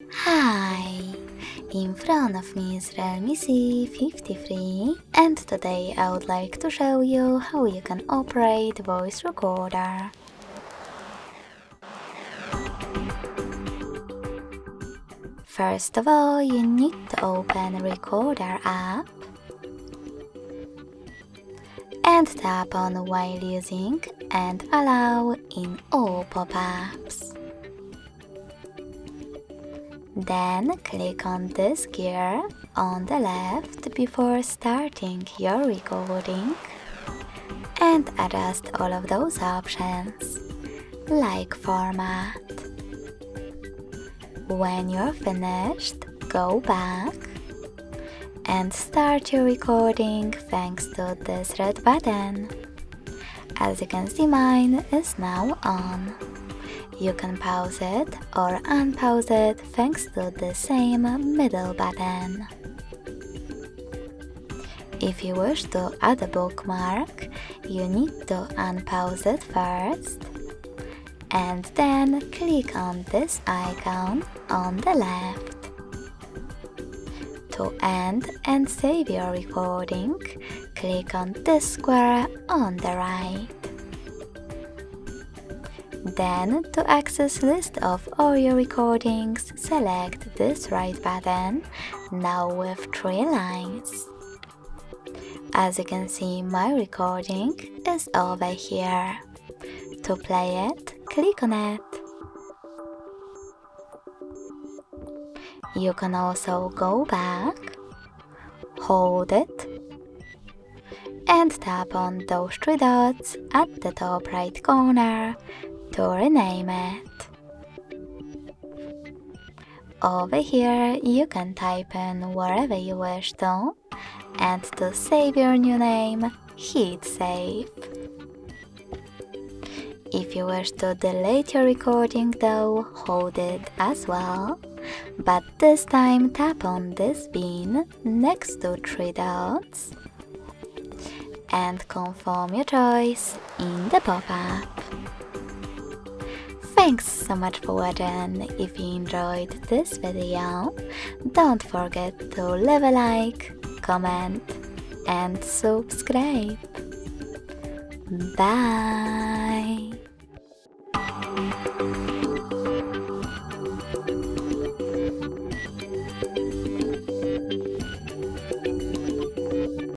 Hi! In front of me is REALME C53 and today I would like to show you how you can operate voice recorder. First of all, you need to open Recorder app and tap on while using and allow in all pop-ups. Then click on this gear on the left before starting your recording and adjust all of those options, like format. When you're finished, go back and start your recording thanks to this red button. As you can see, mine is now on. You can pause it or unpause it thanks to the same middle button. If you wish to add a bookmark, you need to unpause it first and then click on this icon on the left. To end and save your recording, click on this square on the right. Then, to access list of all your recordings, select this right button, now with 3 lines. As you can see, my recording is over here. To play it, click on it. You can also go back, hold it, and tap on those 3 dots at the top right corner to rename it. Over here you can type in wherever you wish to, and to save your new name, hit save. If you wish to delete your recording though, hold it as well, but this time tap on this bin next to 3 dots and confirm your choice in the pop-up. Thanks so much for watching. If you enjoyed this video, don't forget to leave a like, comment and subscribe. Bye!